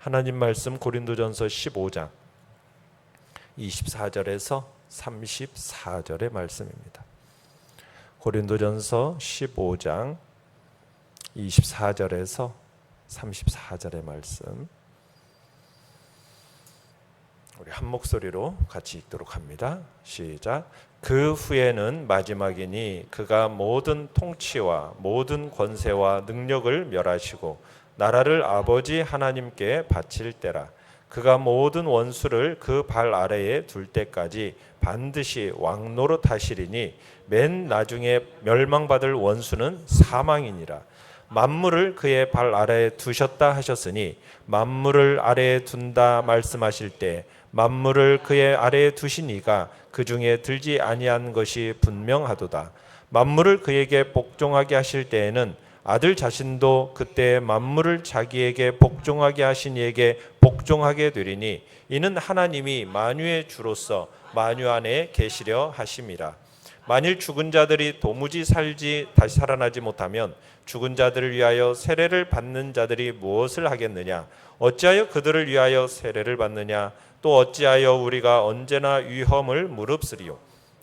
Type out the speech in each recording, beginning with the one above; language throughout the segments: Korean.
하나님 말씀 고린도전서 15장 24절에서 34절의 말씀입니다. 고린도전서 15장 24절에서 34절의 말씀, 우리 한 목소리로 같이 읽도록 합니다. 시작. 그 후에는 마지막이니 그가 모든 통치와 모든 권세와 능력을 멸하시고 나라를 아버지 하나님께 바칠 때라. 그가 모든 원수를 그 발 아래에 둘 때까지 반드시 왕노릇 하시리니 맨 나중에 멸망받을 원수는 사망이니라. 만물을 그의 발 아래에 두셨다 하셨으니 만물을 아래에 둔다 말씀하실 때 만물을 그의 아래에 두신 이가 그 중에 들지 아니한 것이 분명하도다. 만물을 그에게 복종하게 하실 때에는 아들 자신도 그때 만물을 자기에게 복종하게 하신 이에게 복종하게 되리니 이는 하나님이 만유의 주로서 만유 안에 계시려 하심이라. 만일 죽은 자들이 도무지 다시 살아나지 못하면 죽은 자들을 위하여 세례를 받는 자들이 무엇을 하겠느냐? 어찌하여 그들을 위하여 세례를 받느냐? 또 어찌하여 우리가 언제나 위험을 무릅쓰리요?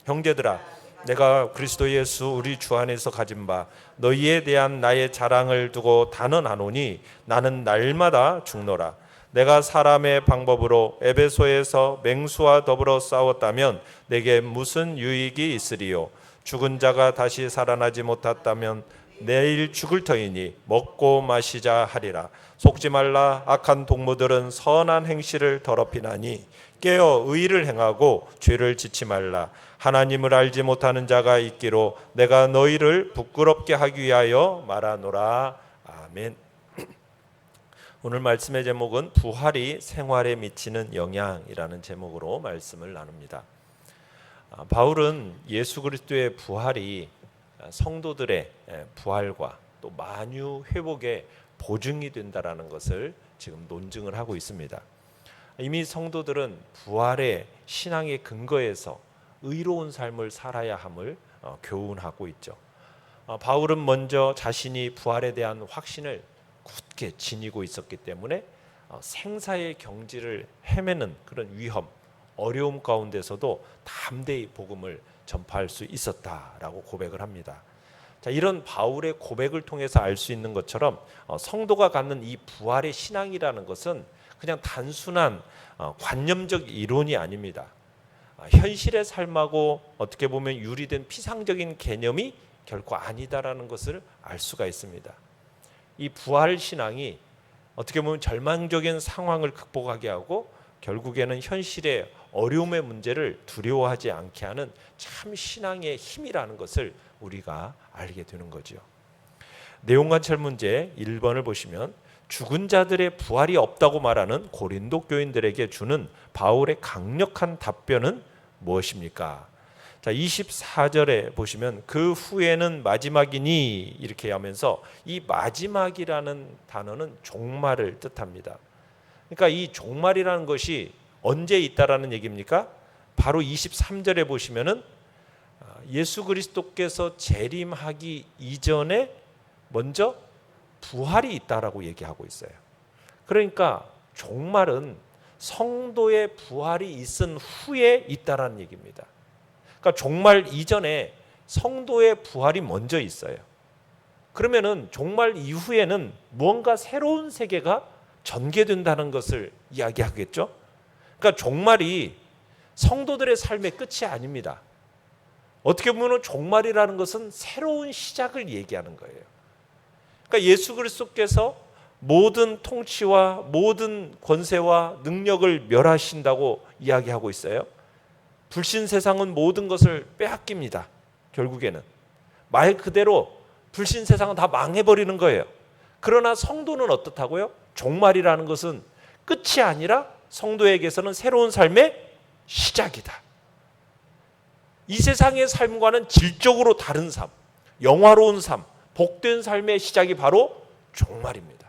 형제들아, 내가 그리스도 예수 우리 주 안에서 가진 바 너희에 대한 나의 자랑을 두고 단언하노니 나는 날마다 죽노라. 내가 사람의 방법으로 에베소에서 맹수와 더불어 싸웠다면 내게 무슨 유익이 있으리요? 죽은 자가 다시 살아나지 못했다면 내일 죽을 터이니 먹고 마시자 하리라. 속지 말라. 악한 동무들은 선한 행실을 더럽히나니 깨어 의를 행하고 죄를 짓지 말라. 하나님을 알지 못하는 자가 있기로 내가 너희를 부끄럽게 하기 위하여 말하노라. 아멘. 오늘 말씀의 제목은 부활이 생활에 미치는 영향이라는 제목으로 말씀을 나눕니다. 바울은 예수 그리스도의 부활이 성도들의 부활과 또 만유 회복의 보증이 된다라는 것을 지금 논증을 하고 있습니다. 이미 성도들은 부활의 신앙의 근거에서 의로운 삶을 살아야 함을 교훈하고 있죠. 바울은 먼저 자신이 부활에 대한 확신을 굳게 지니고 있었기 때문에 생사의 경지를 헤매는 그런 위험, 어려움 가운데서도 담대히 복음을 전파할 수 있었다라고 고백을 합니다. 자, 이런 바울의 고백을 통해서 알 수 있는 것처럼 성도가 갖는 이 부활의 신앙이라는 것은 그냥 단순한 관념적 이론이 아닙니다. 현실의 삶하고 어떻게 보면 유리된 피상적인 개념이 결코 아니다라는 것을 알 수가 있습니다. 이 부활 신앙이 어떻게 보면 절망적인 상황을 극복하게 하고 결국에는 현실의 어려움의 문제를 두려워하지 않게 하는 참 신앙의 힘이라는 것을 우리가 알게 되는 거죠. 내용관찰 문제 1번을 보시면 죽은 자들의 부활이 없다고 말하는 고린도 교인들에게 주는 바울의 강력한 답변은 무엇입니까? 자, 24절에 보시면 그 후에는 마지막이니 이렇게 하면서 이 마지막이라는 단어는 종말을 뜻합니다. 그러니까 이 종말이라는 것이 언제 있다라는 얘기입니까? 바로 23절에 보시면은 예수 그리스도께서 재림하기 이전에 먼저 부활이 있다라고 얘기하고 있어요. 그러니까 종말은 성도의 부활이 있은 후에 있다라는 얘기입니다. 그러니까 종말 이전에 성도의 부활이 먼저 있어요. 그러면은 종말 이후에는 무언가 새로운 세계가 전개된다는 것을 이야기하겠죠. 그러니까 종말이 성도들의 삶의 끝이 아닙니다. 어떻게 보면 종말이라는 것은 새로운 시작을 얘기하는 거예요. 그러니까 예수 그리스도께서 모든 통치와 모든 권세와 능력을 멸하신다고 이야기하고 있어요. 불신 세상은 모든 것을 빼앗깁니다. 결국에는 말 그대로 불신 세상은 다 망해버리는 거예요. 그러나 성도는 어떻다고요? 종말이라는 것은 끝이 아니라 성도에게서는 새로운 삶의 시작이다. 이 세상의 삶과는 질적으로 다른 삶, 영화로운 삶, 복된 삶의 시작이 바로 종말입니다.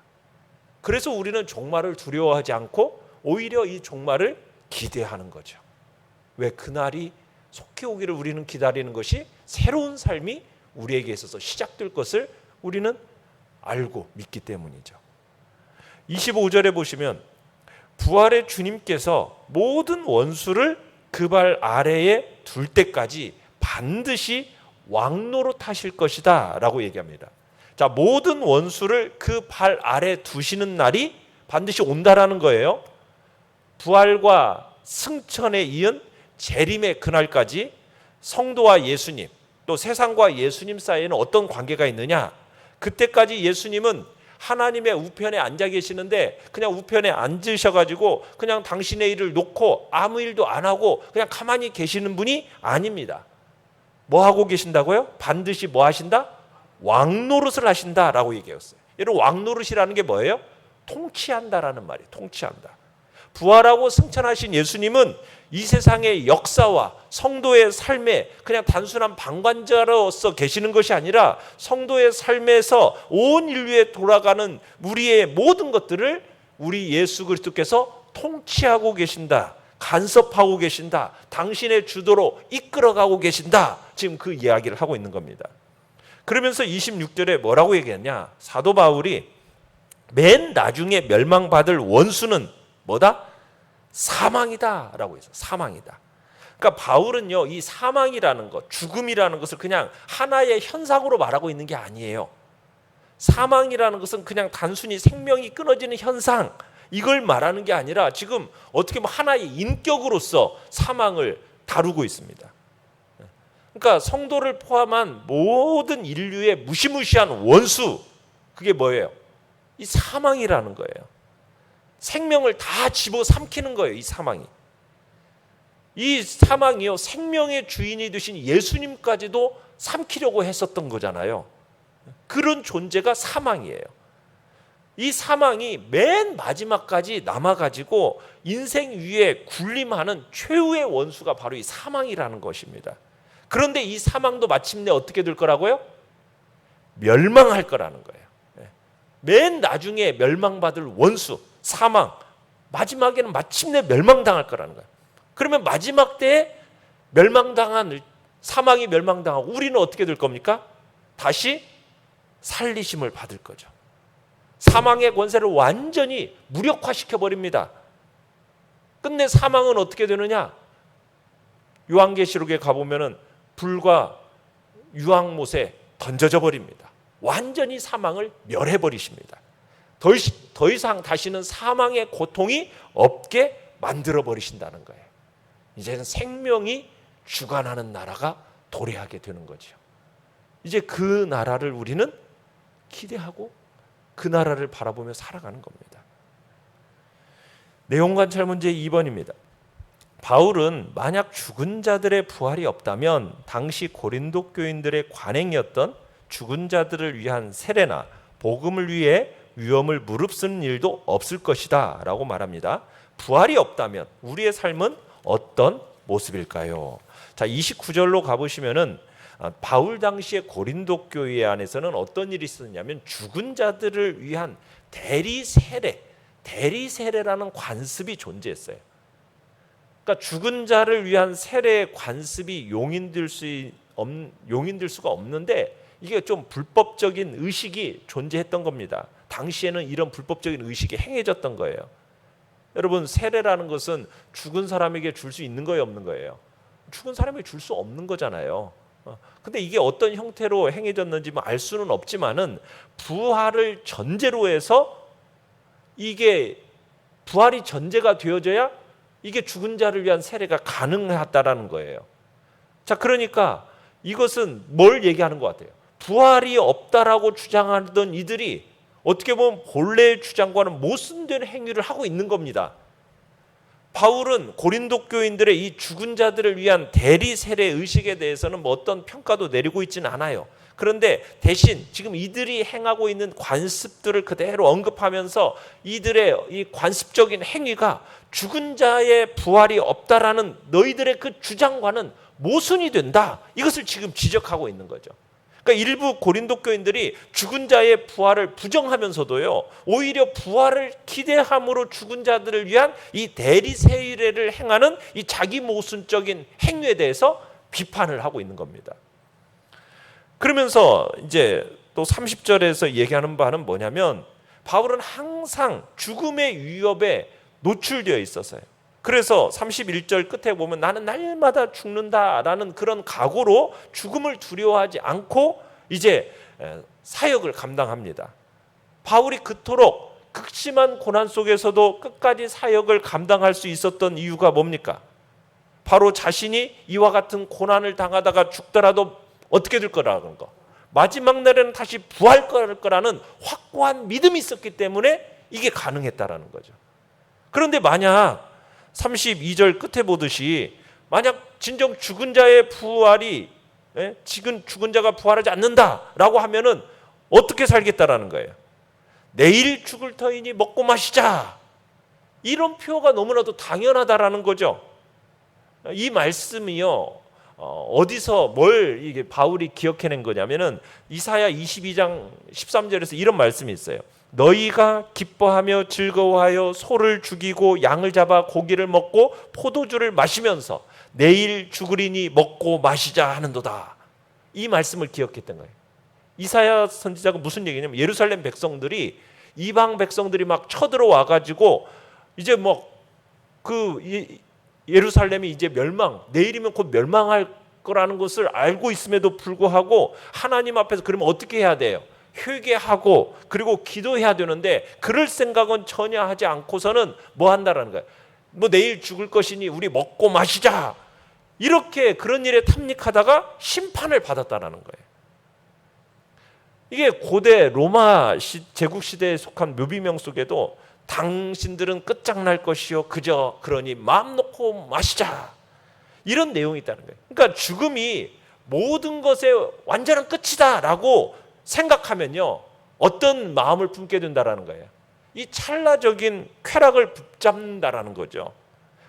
그래서 우리는 종말을 두려워하지 않고 오히려 이 종말을 기대하는 거죠. 왜? 그날이 속히 오기를 우리는 기다리는 것이 새로운 삶이 우리에게 있어서 시작될 것을 우리는 알고 믿기 때문이죠. 25절에 보시면 부활의 주님께서 모든 원수를 그 발 아래에 둘 때까지 반드시 왕노릇 하실 것이다 라고 얘기합니다. 자, 모든 원수를 그 발 아래 두시는 날이 반드시 온다라는 거예요. 부활과 승천에 이은 재림의 그날까지 성도와 예수님, 또 세상과 예수님 사이에는 어떤 관계가 있느냐? 그때까지 예수님은 하나님의 우편에 앉아 계시는데 그냥 우편에 앉으셔가지고 그냥 당신의 일을 놓고 아무 일도 안 하고 그냥 가만히 계시는 분이 아닙니다. 뭐 하고 계신다고요? 반드시 뭐 하신다? 왕노릇을 하신다라고 얘기했어요. 여러분, 왕노릇이라는 게 뭐예요? 통치한다라는 말이에요. 통치한다. 부활하고 승천하신 예수님은 이 세상의 역사와 성도의 삶에 그냥 단순한 방관자로서 계시는 것이 아니라 성도의 삶에서 온 인류에 돌아가는 우리의 모든 것들을 우리 예수 그리스도께서 통치하고 계신다. 간섭하고 계신다. 당신의 주도로 이끌어가고 계신다. 지금 그 이야기를 하고 있는 겁니다. 그러면서 26절에 뭐라고 얘기했냐? 사도 바울이 맨 나중에 멸망받을 원수는 뭐다? 사망이다 라고 했어요. 사망이다. 그러니까 바울은요, 이 사망이라는 것, 죽음이라는 것을 그냥 하나의 현상으로 말하고 있는 게 아니에요. 사망이라는 것은 그냥 단순히 생명이 끊어지는 현상, 이걸 말하는 게 아니라 지금 어떻게 보면 하나의 인격으로서 사망을 다루고 있습니다. 그러니까 성도를 포함한 모든 인류의 무시무시한 원수, 그게 뭐예요? 이 사망이라는 거예요. 생명을 다 집어삼키는 거예요. 이 사망이. 이 사망이요, 생명의 주인이 되신 예수님까지도 삼키려고 했었던 거잖아요. 그런 존재가 사망이에요. 이 사망이 맨 마지막까지 남아가지고 인생 위에 군림하는 최후의 원수가 바로 이 사망이라는 것입니다. 그런데 이 사망도 마침내 어떻게 될 거라고요? 멸망할 거라는 거예요. 맨 나중에 멸망받을 원수, 사망, 마지막에는 마침내 멸망당할 거라는 거예요. 그러면 마지막 때에 멸망당한 사망이 멸망당하고 우리는 어떻게 될 겁니까? 다시 살리심을 받을 거죠. 사망의 권세를 완전히 무력화시켜 버립니다. 끝내 사망은 어떻게 되느냐? 요한계시록에 가보면은 불과 유황못에 던져져 버립니다. 완전히 사망을 멸해 버리십니다. 더 이상 다시는 사망의 고통이 없게 만들어 버리신다는 거예요. 이제는 생명이 주관하는 나라가 도래하게 되는 거죠. 이제 그 나라를 우리는 기대하고 그 나라를 바라보며 살아가는 겁니다. 내용 관찰 문제 2번입니다. 바울은 만약 죽은 자들의 부활이 없다면 당시 고린도 교인들의 관행이었던 죽은 자들을 위한 세례나 복음을 위해 위험을 무릅쓰는 일도 없을 것이다 라고 말합니다. 부활이 없다면 우리의 삶은 어떤 모습일까요? 자, 29절로 가보시면은 바울 당시의 고린도 교회 안에서는 어떤 일이 있었냐면 죽은 자들을 위한 대리세례라는 관습이 존재했어요. 그러니까 죽은 자를 위한 세례의 관습이 용인될 수가 없는데 이게 좀 불법적인 의식이 존재했던 겁니다. 당시에는 이런 불법적인 의식이 행해졌던 거예요. 여러분, 세례라는 것은 죽은 사람에게 줄 수 있는 거예요, 없는 거예요? 죽은 사람에게 줄 수 없는 거잖아요. 근데 이게 어떤 형태로 행해졌는지 알 수는 없지만은 부활을 전제로 해서 이게 부활이 전제가 되어져야 이게 죽은 자를 위한 세례가 가능하다라는 거예요. 자, 그러니까 이것은 뭘 얘기하는 것 같아요? 부활이 없다라고 주장하던 이들이 어떻게 보면 본래의 주장과는 모순된 행위를 하고 있는 겁니다. 바울은 고린도 교인들의 이 죽은 자들을 위한 대리 세례 의식에 대해서는 뭐 어떤 평가도 내리고 있지는 않아요. 그런데 대신 지금 이들이 행하고 있는 관습들을 그대로 언급하면서 이들의 이 관습적인 행위가 죽은 자의 부활이 없다라는 너희들의 그 주장과는 모순이 된다. 이것을 지금 지적하고 있는 거죠. 그러니까 일부 고린도 교인들이 죽은 자의 부활을 부정하면서도요, 오히려 부활을 기대함으로 죽은 자들을 위한 이 대리 세례를 행하는 이 자기 모순적인 행위에 대해서 비판을 하고 있는 겁니다. 그러면서 이제 또 30절에서 얘기하는 바는 뭐냐면 바울은 항상 죽음의 위협에 노출되어 있었어요. 그래서 31절 끝에 보면 나는 날마다 죽는다라는 그런 각오로 죽음을 두려워하지 않고 이제 사역을 감당합니다. 바울이 그토록 극심한 고난 속에서도 끝까지 사역을 감당할 수 있었던 이유가 뭡니까? 바로 자신이 이와 같은 고난을 당하다가 죽더라도 어떻게 될 거라는 거, 마지막 날에는 다시 부활할 거라는 확고한 믿음이 있었기 때문에 이게 가능했다라는 거죠. 그런데 만약 32절 끝에 보듯이 만약 진정 죽은 자의 부활이 지금 죽은 자가 부활하지 않는다라고 하면은 어떻게 살겠다라는 거예요? 내일 죽을 터이니 먹고 마시자. 이런 표가 너무나도 당연하다라는 거죠. 이 말씀이요, 어디서 뭘 이게 바울이 기억해낸 거냐면은 이사야 22장 13절에서 이런 말씀이 있어요. 너희가 기뻐하며 즐거워하여 소를 죽이고 양을 잡아 고기를 먹고 포도주를 마시면서 내일 죽으리니 먹고 마시자 하는도다. 이 말씀을 기억했던 거예요. 이사야 선지자가 무슨 얘기냐면 예루살렘 백성들이, 이방 백성들이 막 쳐들어와 가지고 이제 예루살렘이 이제 내일이면 곧 멸망할 거라는 것을 알고 있음에도 불구하고 하나님 앞에서 그러면 어떻게 해야 돼요? 회개하고 그리고 기도해야 되는데 그럴 생각은 전혀 하지 않고서는 뭐 한다라는 거예요. 뭐 내일 죽을 것이니 우리 먹고 마시자. 이렇게 그런 일에 탐닉하다가 심판을 받았다라는 거예요. 이게 고대 로마 제국 시대에 속한 묘비명 속에도 당신들은 끝장날 것이요 그저 그러니 마음 놓고 마시자, 이런 내용이 있다는 거예요. 그러니까 죽음이 모든 것의 완전한 끝이다라고 생각하면요 어떤 마음을 품게 된다라는 거예요? 이 찰나적인 쾌락을 붙잡는다라는 거죠.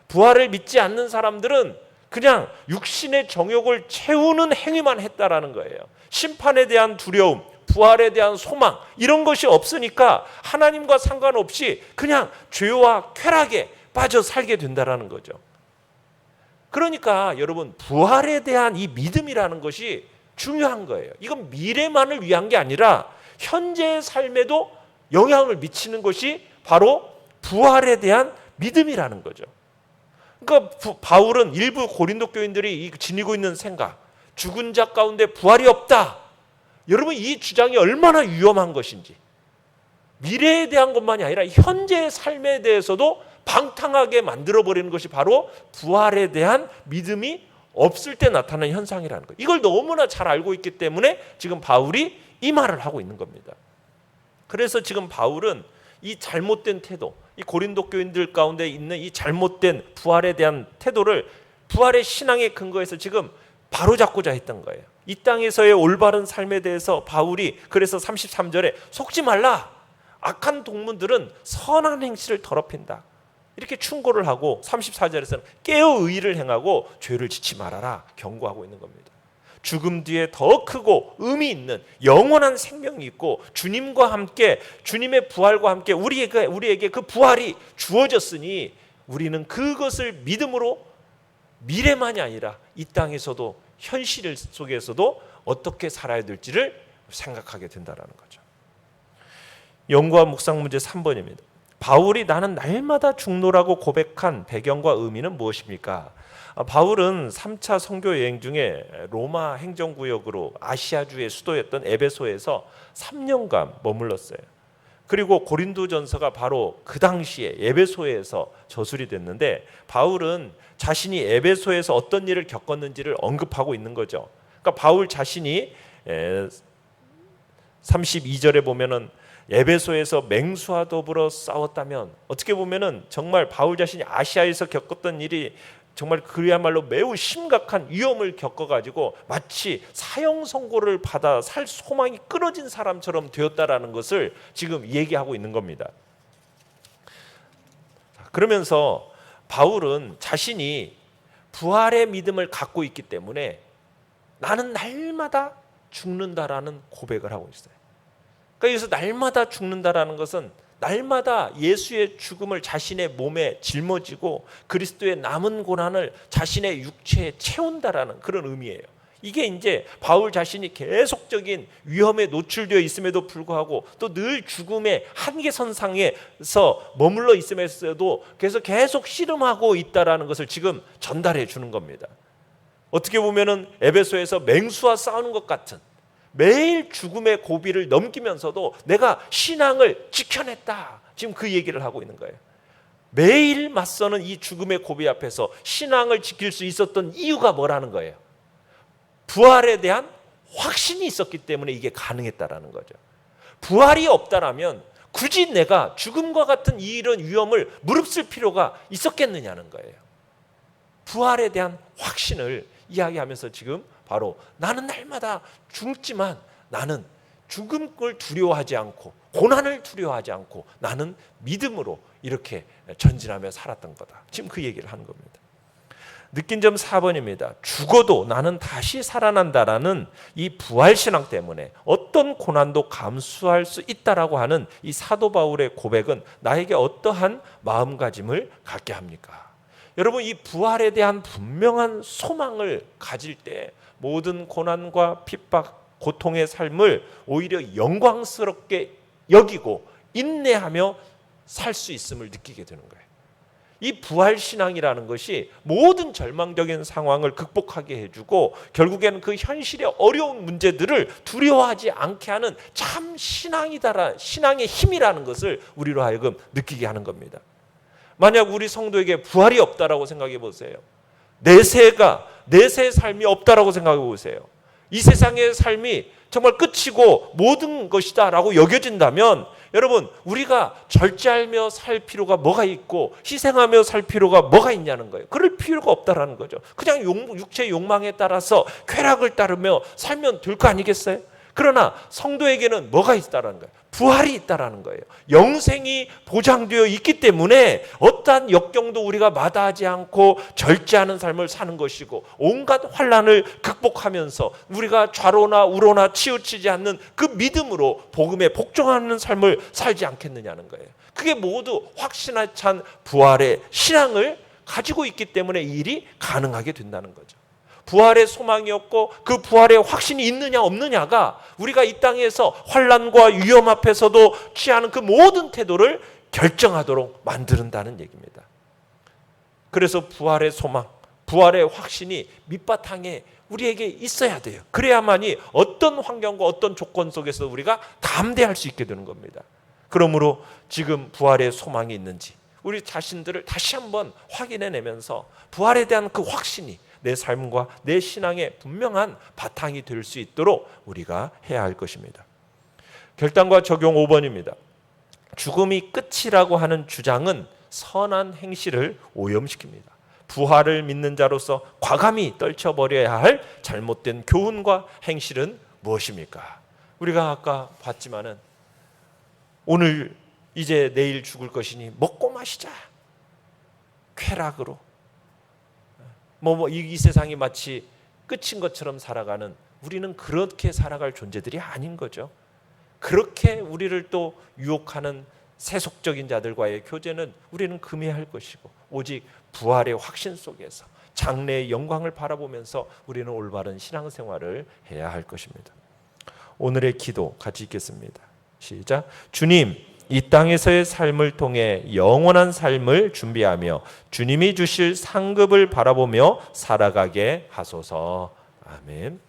부활을 믿지 않는 사람들은 그냥 육신의 정욕을 채우는 행위만 했다라는 거예요. 심판에 대한 두려움, 부활에 대한 소망, 이런 것이 없으니까 하나님과 상관없이 그냥 죄와 쾌락에 빠져 살게 된다라는 거죠. 그러니까 여러분, 부활에 대한 이 믿음이라는 것이 중요한 거예요. 이건 미래만을 위한 게 아니라 현재의 삶에도 영향을 미치는 것이 바로 부활에 대한 믿음이라는 거죠. 그러니까 바울은 일부 고린도 교인들이 지니고 있는 생각, 죽은 자 가운데 부활이 없다. 여러분, 이 주장이 얼마나 위험한 것인지, 미래에 대한 것만이 아니라 현재의 삶에 대해서도 방탕하게 만들어버리는 것이 바로 부활에 대한 믿음이 없을 때 나타나는 현상이라는 거예요. 이걸 너무나 잘 알고 있기 때문에 지금 바울이 이 말을 하고 있는 겁니다. 그래서 지금 바울은 이 잘못된 태도, 이 고린도 교인들 가운데 있는 이 잘못된 부활에 대한 태도를 부활의 신앙의 근거에서 지금 바로잡고자 했던 거예요. 이 땅에서의 올바른 삶에 대해서 바울이 그래서 33절에 속지 말라, 악한 동문들은 선한 행실을 더럽힌다, 이렇게 충고를 하고 34절에서는 깨어 의를 행하고 죄를 짓지 말아라 경고하고 있는 겁니다. 죽음 뒤에 더 크고 의미 있는 영원한 생명이 있고 주님과 함께, 주님의 부활과 함께 우리에게 그 부활이 주어졌으니 우리는 그것을 믿음으로 미래만이 아니라 이 땅에서도 현실 속에서도 어떻게 살아야 될지를 생각하게 된다는 거죠. 연구와 묵상 문제 3번입니다. 바울이 나는 날마다 죽노라고 고백한 배경과 의미는 무엇입니까? 바울은 3차 선교 여행 중에 로마 행정구역으로 아시아주의 수도였던 에베소에서 3년간 머물렀어요. 그리고 고린도전서가 바로 그 당시에 에베소에서 저술이 됐는데 바울은 자신이 에베소에서 어떤 일을 겪었는지를 언급하고 있는 거죠. 그러니까 바울 자신이 32절에 보면은 에베소에서 맹수와 더불어 싸웠다면, 어떻게 보면은 정말 바울 자신이 아시아에서 겪었던 일이 정말 그야말로 매우 심각한 위험을 겪어가지고 마치 사형 선고를 받아 살 소망이 끊어진 사람처럼 되었다라는 것을 지금 얘기하고 있는 겁니다. 그러면서 바울은 자신이 부활의 믿음을 갖고 있기 때문에 나는 날마다 죽는다라는 고백을 하고 있어요. 그러니까 여기서 날마다 죽는다라는 것은 날마다 예수의 죽음을 자신의 몸에 짊어지고 그리스도의 남은 고난을 자신의 육체에 채운다라는 그런 의미예요. 이게 이제 바울 자신이 계속적인 위험에 노출되어 있음에도 불구하고 또 늘 죽음의 한계선상에서 머물러 있음에도 계속 씨름하고 있다라는 것을 지금 전달해 주는 겁니다. 어떻게 보면은 에베소에서 맹수와 싸우는 것 같은, 매일 죽음의 고비를 넘기면서도 내가 신앙을 지켜냈다, 지금 그 얘기를 하고 있는 거예요. 매일 맞서는 이 죽음의 고비 앞에서 신앙을 지킬 수 있었던 이유가 뭐라는 거예요? 부활에 대한 확신이 있었기 때문에 이게 가능했다라는 거죠. 부활이 없다라면 굳이 내가 죽음과 같은 이런 위험을 무릅쓸 필요가 있었겠느냐는 거예요. 부활에 대한 확신을 이야기하면서 지금 바로 나는 날마다 죽지만 나는 죽음을 두려워하지 않고 고난을 두려워하지 않고 나는 믿음으로 이렇게 전진하며 살았던 거다. 지금 그 얘기를 하는 겁니다. 느낀 점 4번입니다. 죽어도 나는 다시 살아난다라는 이 부활신앙 때문에 어떤 고난도 감수할 수 있다라고 하는 이 사도 바울의 고백은 나에게 어떠한 마음가짐을 갖게 합니까? 여러분, 이 부활에 대한 분명한 소망을 가질 때 모든 고난과 핍박, 고통의 삶을 오히려 영광스럽게 여기고 인내하며 살 수 있음을 느끼게 되는 거예요. 이 부활신앙이라는 것이 모든 절망적인 상황을 극복하게 해주고 결국에는 그 현실의 어려운 문제들을 두려워하지 않게 하는 참 신앙의 힘이라는 것을 우리로 하여금 느끼게 하는 겁니다. 만약 우리 성도에게 부활이 없다라고 생각해 보세요. 내세의 삶이 없다라고 생각해 보세요. 이 세상의 삶이 정말 끝이고 모든 것이다라고 여겨진다면 여러분, 우리가 절제하며 살 필요가 뭐가 있고 희생하며 살 필요가 뭐가 있냐는 거예요. 그럴 필요가 없다라는 거죠. 그냥 육체의 욕망에 따라서 쾌락을 따르며 살면 될 거 아니겠어요? 그러나 성도에게는 뭐가 있다라는 거예요? 부활이 있다라는 거예요. 영생이 보장되어 있기 때문에 어떠한 역경도 우리가 마다하지 않고 절제하는 삶을 사는 것이고 온갖 환난을 극복하면서 우리가 좌로나 우로나 치우치지 않는 그 믿음으로 복음에 복종하는 삶을 살지 않겠느냐는 거예요. 그게 모두 확신에 찬 부활의 신앙을 가지고 있기 때문에 이 일이 가능하게 된다는 거죠. 부활의 소망이 없고 그 부활의 확신이 있느냐 없느냐가 우리가 이 땅에서 환난과 위험 앞에서도 취하는 그 모든 태도를 결정하도록 만든다는 얘기입니다. 그래서 부활의 소망, 부활의 확신이 밑바탕에 우리에게 있어야 돼요. 그래야만이 어떤 환경과 어떤 조건 속에서 우리가 담대할 수 있게 되는 겁니다. 그러므로 지금 부활의 소망이 있는지 우리 자신들을 다시 한번 확인해내면서 부활에 대한 그 확신이 내 삶과 내 신앙의 분명한 바탕이 될 수 있도록 우리가 해야 할 것입니다. 결단과 적용 5번입니다. 죽음이 끝이라고 하는 주장은 선한 행실을 오염시킵니다. 부활을 믿는 자로서 과감히 떨쳐버려야 할 잘못된 교훈과 행실은 무엇입니까? 우리가 아까 봤지만은 오늘 이제 내일 죽을 것이니 먹고 마시자. 쾌락으로 이 세상이 마치 끝인 것처럼 살아가는, 우리는 그렇게 살아갈 존재들이 아닌 거죠. 그렇게 우리를 또 유혹하는 세속적인 자들과의 교제는 우리는 금해야 할 것이고 오직 부활의 확신 속에서 장래의 영광을 바라보면서 우리는 올바른 신앙생활을 해야 할 것입니다. 오늘의 기도 같이 읽겠습니다. 시작. 주님, 이 땅에서의 삶을 통해 영원한 삶을 준비하며 주님이 주실 상급을 바라보며 살아가게 하소서. 아멘.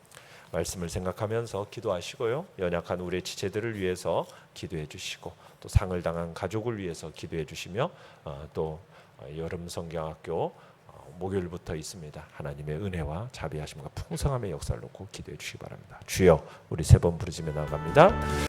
말씀을 생각하면서 기도하시고요. 연약한 우리의 지체들을 위해서 기도해 주시고 또 상을 당한 가족을 위해서 기도해 주시며 또 여름 성경학교 목요일부터 있습니다. 하나님의 은혜와 자비하심과 풍성함의 역사를 놓고 기도해 주시기 바랍니다. 주여, 우리 세 번 부르짖며 나아갑니다.